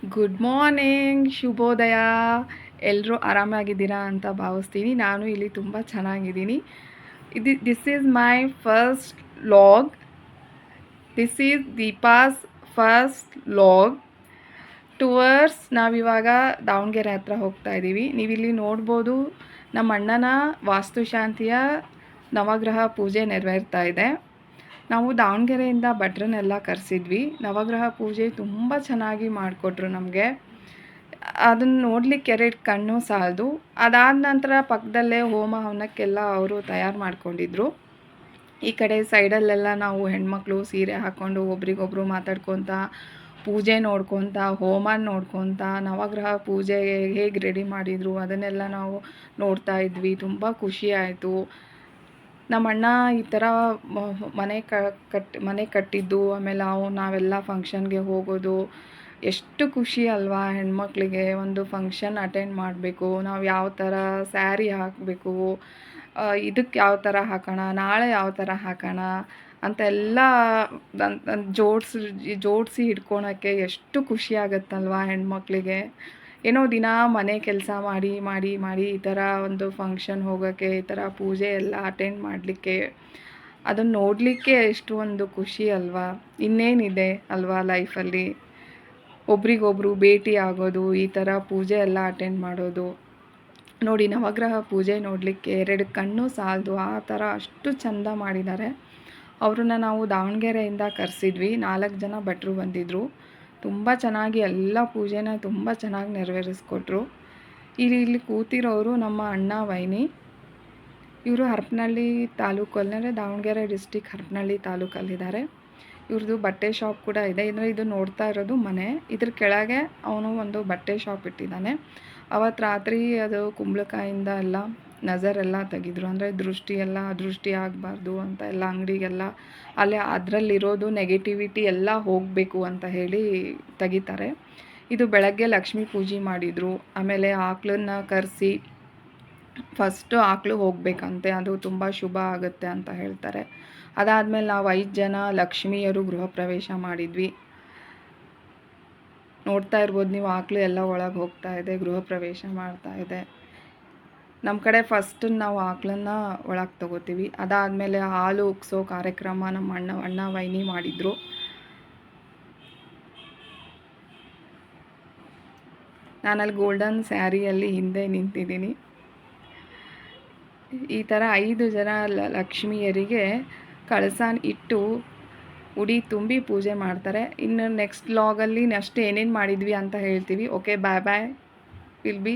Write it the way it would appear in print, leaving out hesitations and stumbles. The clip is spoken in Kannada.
ಗುಡ್ ಮಾರ್ನಿಂಗ್, ಶುಭೋದಯ. ಎಲ್ಲರೂ ಆರಾಮಾಗಿದ್ದೀರಾ ಅಂತ ಭಾವಿಸ್ತೀನಿ. ನಾನು ಇಲ್ಲಿ ತುಂಬ ಚೆನ್ನಾಗಿದ್ದೀನಿ. This is my first log. This is Deepa's first log. ನಾವಿವಾಗ ದಾವಣಗೆರೆ ಹತ್ರ ಹೋಗ್ತಾ ಇದ್ದೀವಿ. ನೀವಿಲ್ಲಿ ನೋಡ್ಬೋದು, ನಮ್ಮ ಅಣ್ಣನ ವಾಸ್ತುಶಾಂತಿಯ ನವಗ್ರಹ ಪೂಜೆ ನೆರವೇರ್ತಾ ಇದೆ. ನಾವು ದಾವಣಗೆರೆಯಿಂದ ಭಟ್ರನ್ನೆಲ್ಲ ಕರೆಸಿದ್ವಿ. ನವಗ್ರಹ ಪೂಜೆ ತುಂಬ ಚೆನ್ನಾಗಿ ಮಾಡಿಕೊಟ್ರು ನಮಗೆ. ಅದನ್ನು ನೋಡಲಿಕ್ಕೆ ಎರಡು ಕಣ್ಣು ಸಾಲದು. ಅದಾದ ನಂತರ ಪಕ್ಕದಲ್ಲೇ ಹೋಮ ಹವನಕ್ಕೆಲ್ಲ ಅವರು ತಯಾರು ಮಾಡ್ಕೊಂಡಿದ್ರು. ಈ ಕಡೆ ಸೈಡಲ್ಲೆಲ್ಲ ನಾವು ಹೆಣ್ಮಕ್ಳು ಸೀರೆ ಹಾಕ್ಕೊಂಡು ಒಬ್ರಿಗೊಬ್ರು ಮಾತಾಡ್ಕೊತ, ಪೂಜೆ ನೋಡ್ಕೊತ, ಹೋಮ ನೋಡ್ಕೊತ, ನವಗ್ರಹ ಪೂಜೆ ಹೇಗೆ ರೆಡಿ ಮಾಡಿದರು ಅದನ್ನೆಲ್ಲ ನಾವು ನೋಡ್ತಾ ಇದ್ವಿ. ತುಂಬ ಖುಷಿ ಆಯಿತು. ನಮ್ಮ ಅಣ್ಣ ಈ ಥರ ಮನೆ ಕಟ್ಟಿದ್ದು, ಆಮೇಲೆ ನಾವೆಲ್ಲ ಫಂಕ್ಷನ್ಗೆ ಹೋಗೋದು ಎಷ್ಟು ಖುಷಿ ಅಲ್ವಾ. ಹೆಣ್ಮಕ್ಳಿಗೆ ಒಂದು ಫಂಕ್ಷನ್ ಅಟೆಂಡ್ ಮಾಡಬೇಕು, ನಾವು ಯಾವ ಥರ ಸ್ಯಾರಿ ಹಾಕಬೇಕು, ಇದಕ್ಕೆ ಯಾವ ಥರ ಹಾಕೋಣ, ನಾಳೆ ಯಾವ ಥರ ಹಾಕೋಣ ಅಂತೆಲ್ಲ ಜೋಡಿಸಿ ಹಿಡ್ಕೊಳಕ್ಕೆ ಎಷ್ಟು ಖುಷಿ ಆಗುತ್ತಲ್ವ ಹೆಣ್ಮಕ್ಳಿಗೆ. ಏನೋ ದಿನ ಮನೆ ಕೆಲಸ ಮಾಡಿ ಮಾಡಿ ಮಾಡಿ ಈ ಥರ ಒಂದು ಫಂಕ್ಷನ್ ಹೋಗೋಕ್ಕೆ, ಈ ಥರ ಪೂಜೆ ಎಲ್ಲ ಅಟೆಂಡ್ ಮಾಡಲಿಕ್ಕೆ, ಅದನ್ನು ನೋಡಲಿಕ್ಕೆ ಎಷ್ಟು ಒಂದು ಖುಷಿ ಅಲ್ವಾ. ಇನ್ನೇನಿದೆ ಅಲ್ವಾ ಲೈಫಲ್ಲಿ. ಒಬ್ರಿಗೊಬ್ರು ಭೇಟಿ ಆಗೋದು, ಈ ಥರ ಪೂಜೆ ಎಲ್ಲ ಅಟೆಂಡ್ ಮಾಡೋದು. ನೋಡಿ, ನವಗ್ರಹ ಪೂಜೆ ನೋಡಲಿಕ್ಕೆ ಎರಡು ಕಣ್ಣು ಸಾಲದು, ಆ ಥರ ಅಷ್ಟು ಚೆಂದ ಮಾಡಿದ್ದಾರೆ. ಅವ್ರನ್ನ ನಾವು ದಾವಣಗೆರೆಯಿಂದ ಕರೆಸಿದ್ವಿ. 4 ಜನ ಭಟ್ರು ಬಂದಿದ್ದರು. ತುಂಬ ಚೆನ್ನಾಗಿ ಎಲ್ಲ ಪೂಜೆನ ತುಂಬ ಚೆನ್ನಾಗಿ ನೆರವೇರಿಸ್ಕೊಟ್ರು. ಇಲ್ಲಿ ಕೂತಿರೋರು ನಮ್ಮ ಅಣ್ಣ ವೈನಿ. ಇವರು ಹರಪನಹಳ್ಳಿ ತಾಲೂಕಲ್ಲಿ, ದಾವಣಗೆರೆ ಡಿಸ್ಟಿಕ್ ಹರಪನಹಳ್ಳಿ ತಾಲೂಕಲ್ಲಿದ್ದಾರೆ. ಇವ್ರದ್ದು ಬಟ್ಟೆ ಶಾಪ್ ಕೂಡ ಇದೆ. ಇದು ನೋಡ್ತಾ ಇರೋದು ಮನೆ. ಇದ್ರ ಕೆಳಗೆ ಅವನು ಒಂದು ಬಟ್ಟೆ ಶಾಪ್ ಇಟ್ಟಿದ್ದಾನೆ. ಅವತ್ತು ರಾತ್ರಿ ಅದು ಕುಂಬಳಕಾಯಿಂದ ಎಲ್ಲ ನಜರೆಲ್ಲ ತೆಗೆದ್ರು. ಅಂದರೆ ದೃಷ್ಟಿ ಆಗಬಾರ್ದು ಅಂತ ಎಲ್ಲ ಅಂಗಡಿಗೆಲ್ಲ ಅದರಲ್ಲಿರೋದು ನೆಗೆಟಿವಿಟಿ ಎಲ್ಲ ಹೋಗಬೇಕು ಅಂತ ಹೇಳಿ ತೆಗಿತಾರೆ. ಇದು ಬೆಳಗ್ಗೆ ಲಕ್ಷ್ಮೀ ಪೂಜೆ ಮಾಡಿದರು. ಆಮೇಲೆ ಆಕಳನ್ನ ಕರೆಸಿ ಫಸ್ಟು ಆಕಳು ಹೋಗಬೇಕಂತೆ, ಅದು ತುಂಬ ಶುಭ ಆಗುತ್ತೆ ಅಂತ ಹೇಳ್ತಾರೆ. ಅದಾದಮೇಲೆ ನಾವು 5 ಜನ ಲಕ್ಷ್ಮಿಯರು ಗೃಹ ಪ್ರವೇಶ ಮಾಡಿದ್ವಿ. ನೋಡ್ತಾ ಇರ್ಬೋದು ನೀವು, ಆಕಳು ಎಲ್ಲ ಒಳಗೆ ಹೋಗ್ತಾ ಇದೆ, ಗೃಹ ಪ್ರವೇಶ ಮಾಡ್ತಾ ಇದೆ. ನಮ್ಮ ಕಡೆ ಫಸ್ಟ್ ನಾವು ಆಕಳನ್ನ ಒಳಗೆ ತಗೋತೀವಿ. ಅದಾದಮೇಲೆ ಹಾಲು ಉಗ್ಸೋ ಕಾರ್ಯಕ್ರಮ ನಮ್ಮ ಅಣ್ಣ ವೈನಿ ಮಾಡಿದರು. ನಾನಲ್ಲಿ ಗೋಲ್ಡನ್ ಸ್ಯಾರಿಯಲ್ಲಿ ಹಿಂದೆ ನಿಂತಿದ್ದೀನಿ. ಈ ಥರ 5 ಜನ ಲಕ್ಷ್ಮಿಯರಿಗೆ ಕಳಸ ಇಟ್ಟು ಉಡಿ ತುಂಬಿ ಪೂಜೆ ಮಾಡ್ತಾರೆ. ಇನ್ನು ನೆಕ್ಸ್ಟ್ ವ್ಲಾಗಲ್ಲಿ ನೆಕ್ಸ್ಟ್ ಏನೇನು ಮಾಡಿದ್ವಿ ಅಂತ ಹೇಳ್ತೀವಿ. Okay, bye will be